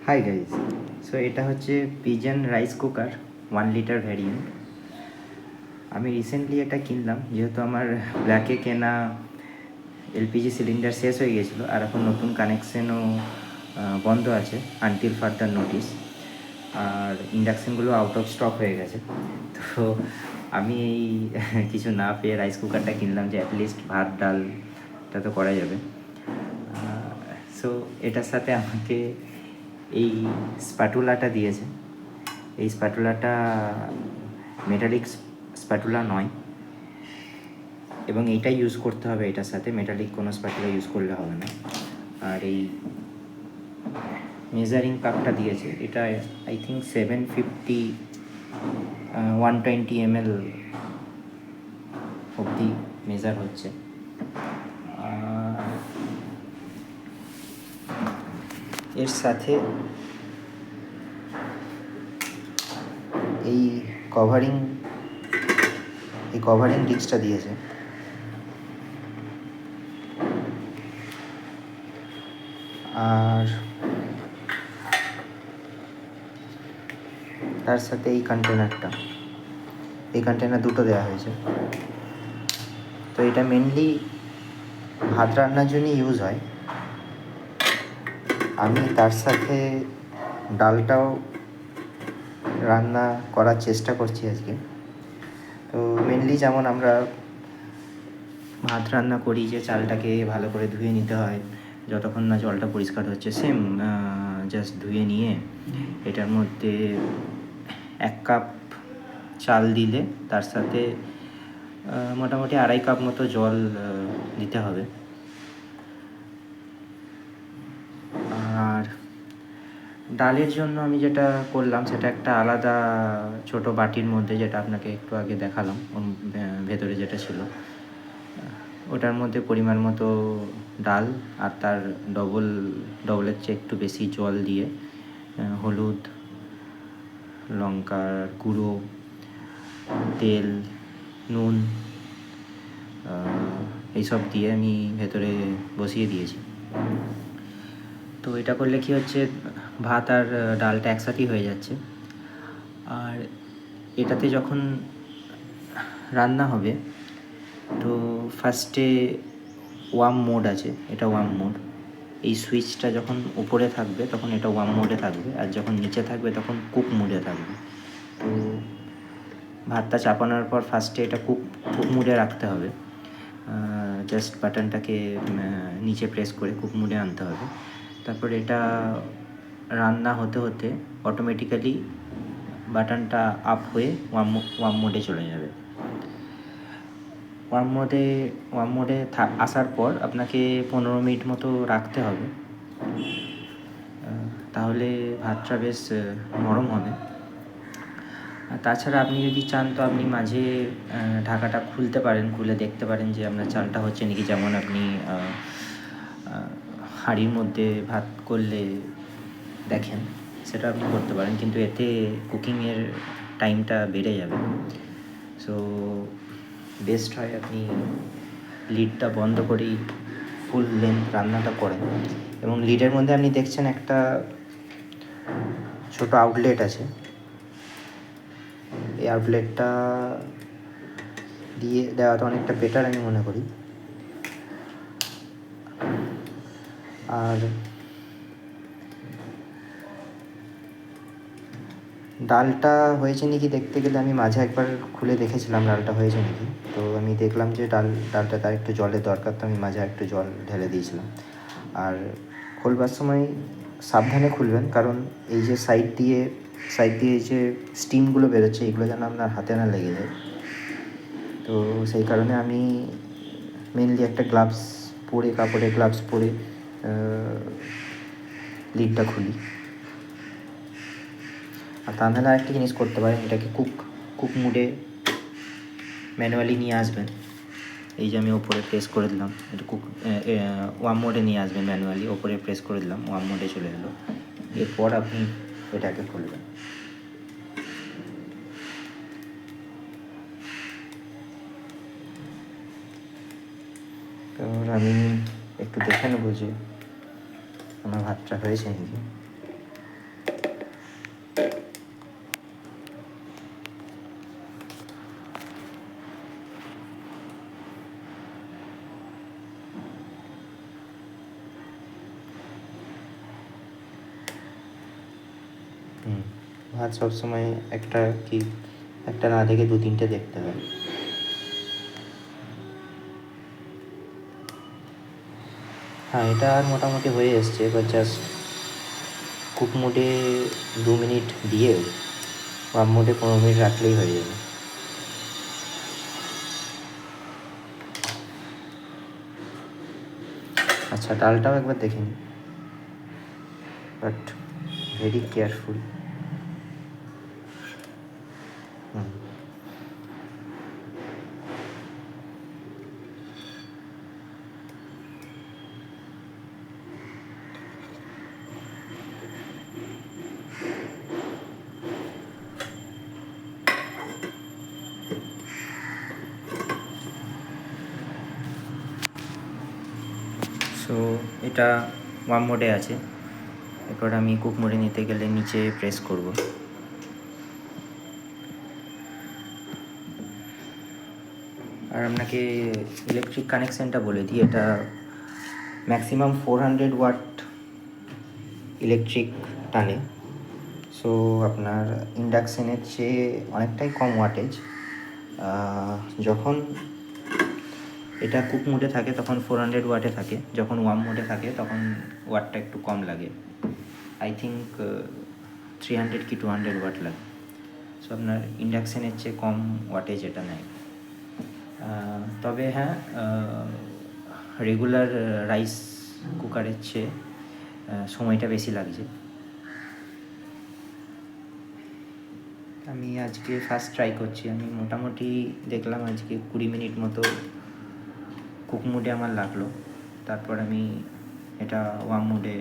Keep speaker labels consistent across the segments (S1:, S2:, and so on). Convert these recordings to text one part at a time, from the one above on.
S1: Hi guys, so এটা হচ্ছে pigeon rice cooker 1 litre variant. আমি রিসেন্টলি এটা কিনলাম যেহেতু আমার ব্ল্যাকে কেনা এলপিজি সিলিন্ডার শেষ হয়ে গেছিলো আর এখন নতুন কানেকশানও বন্ধ আছে আনটিল ফার্দার নোটিস, আর ইন্ডাকশানগুলো আউট অফ স্টক হয়ে গেছে। তো আমি এই কিছু না পেয়ে রাইস কুকারটা কিনলাম যে অ্যাটলিস্ট ভাত ডালটা তো করা যাবে। সো এটার সাথে আমাকে এই স্প্যাটুলাটা দিয়েছে। এই স্প্যাটুলাটা মেটালিক স্প্যাটুলা নয় এবং এইটাই ইউজ করতে হবে, এটার সাথে মেটালিক কোনো স্প্যাটুলা ইউজ করলে হবে না। আর এই মেজারিং কাপটা দিয়েছে, এটা আই থিঙ্ক 750 120 ml অবধি মেজার হচ্ছে। এর সাথে এই কভারিং ডিস্কটা দিয়েছে। আর তার সাথে এই কন্টেনার দুটো দেওয়া হয়েছে। তো এটা মেনলি ভাত রান্নার জন্য ইউজ হয়। আমি তার সাথে ডালটাও রান্না করার চেষ্টা করছি আজকে। তো মেনলি যেমন আমরা ভাত রান্না করি যে চালটাকে ভালো করে ধুয়ে নিতে হয় যতক্ষণ না জলটা পরিষ্কার হচ্ছে, সেম জাস্ট ধুয়ে নিয়ে এটার মধ্যে 1 কাপ চাল দিলে তার সাথে মোটামুটি 2.5 কাপ মতো জল দিতে হবে। আর ডালের জন্য আমি যেটা করলাম সেটা একটা আলাদা ছোট বাটির মধ্যে, যেটা আপনাকে একটু আগে দেখালাম ভেতরে যেটা ছিল, ওটার মধ্যে পরিমাণ মতো ডাল আর তার ডবলের চেয়ে একটু বেশি জল দিয়ে হলুদ, লঙ্কার গুঁড়ো, তেল, নুন এইসব দিয়ে আমি ভেতরে বসিয়ে দিয়েছি। তো এটা করলে কি হচ্ছে, ভাত আর ডালটা একসাথেই হয়ে যাচ্ছে। আর এটাতে যখন রান্না হবে তো ফার্স্টে ওয়ার্ম মোড আছে, এটা ওয়ার্ম মোড। এই সুইচটা যখন উপরে থাকবে তখন এটা ওয়ার্ম মোডে থাকবে, আর যখন নিচে থাকবে তখন কুক মোডে থাকবে। তো ভাতটা চাপানোর পর ফার্স্টে এটা কুক মোডে রাখতে হবে। জাস্ট বাটনটাকে নিচে প্রেস করে কুক মোডে আনতে হবে। তারপর এটা রান্না হতে হতে অটোমেটিক্যালি বাটনটা আপ হয়ে ওয়ার্ম মোডে চলে যাবে। ওয়ার্ম মোডে আসার পর আপনাকে 15 মিনিট মতো রাখতে হবে, তাহলে ভাতটা বেশ নরম হবে। আর তাছাড়া আপনি যদি চান তো আপনি মাঝে ঢাকাটা খুলতে পারেন, খুলে দেখতে পারেন যে আপনার চালটা হচ্ছে নাকি। যেমন আপনি হাঁড়ির মধ্যে ভাত করলে দেখেন, সেটা আপনি করতে পারেন, কিন্তু এতে কুকিংয়ের টাইমটা বেড়ে যাবে। সো বেস্ট হয় আপনি লিডটা বন্ধ করেই ফুল লেন্থ রান্নাটা করেন। এবং লিডের মধ্যে আপনি দেখছেন একটা ছোট আউটলেট আছে। এই আউটলেটটা দিয়ে দেওয়াটা অনেকটা বেটার আমি মনে করি। আর ডালটা হয়েছে নাকি দেখতে গেলে আমি মাঝে একবার খুলে দেখেছিলাম ডালটা হয়েছে নাকি। তো আমি দেখলাম যে ডালটা তার একটু জলের দরকার, তো আমি মাঝে একটু জল ঢেলে দিয়েছিলাম। আর খোলবার সময় সাবধানে খুলবেন, কারণ এই যে সাইড দিয়ে যে স্টিমগুলো বেরোচ্ছে এগুলো যেন আপনার হাতে না লেগে যায়। তো সেই কারণে আমি মেনলি একটা কাপড়ের গ্লাভস পরে লিডটা খুলি। আর তা নাহলে আরেকটা জিনিস করতে পারেন, এটাকে কুক মুডে ম্যানুয়ালি নিয়ে আসবেন। এই যে আমি ওপরে প্রেস করে দিলাম, এটা ওয়ার্ম মোডে নিয়ে আসবেন ম্যানুয়ালি, ওপরে প্রেস করে দিলাম, ওয়ার্ম মোডে চলে এলো। এরপর আপনি এটাকে খুলবেন। তো আমি একটু দেখে নেবো যে আমার ভাতটা হয়েছে নাকি। ভাত সবসময় একটা না দেখে 2-3টে দেখতে হয়। হ্যাঁ, এটা আর মোটামুটি হয়ে এসছে, এবার জাস্ট কুক মোডে 2 মিনিট দিয়ে ওয়াম মোডে 15 মিনিট রাখলেই হয়ে যাবে। আচ্ছা, ডালটাও একবার দেখে নিই, বাট ভেরি কেয়ারফুল। সো এটা ওয়াম মোডে আছে, এরপর আমি কুক মোডে নিতে গেলে নিচে প্রেস করব। আর আপনাকে ইলেকট্রিক কানেকশানটা বলে দিই, এটা ম্যাক্সিমাম 400 ওয়াট ইলেকট্রিক টানে। সো আপনার ইন্ডাকশানের চেয়ে অনেকটাই কম ওয়াটেজ। যখন এটা কুক মোডে থাকে তখন 400 ওয়াটে থাকে, যখন ওয়ার্ম মোডে থাকে তখন ওয়াটটা একটু কম লাগে, আই থিঙ্ক 300 কি 200 ওয়াট লাগে। সো আপনার ইন্ডাকশানের চেয়ে কম ওয়াটেজ এটা নেয়। তবে হ্যাঁ, রেগুলার রাইস কুকারের চেয়ে সময়টা বেশি লাগছে। আমি আজকে ফার্স্ট ট্রাই করছি, আমি মোটামুটি দেখলাম আজকে 20 মিনিট মতো কুক মোডে আমার লাগলো, তারপর আমি এটা ওয়ার্ম মোডে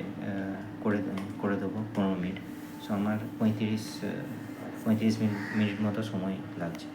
S1: করে দেবো 15 মিনিট। সো আমার 35 মিনিট মতো সময় লাগছে।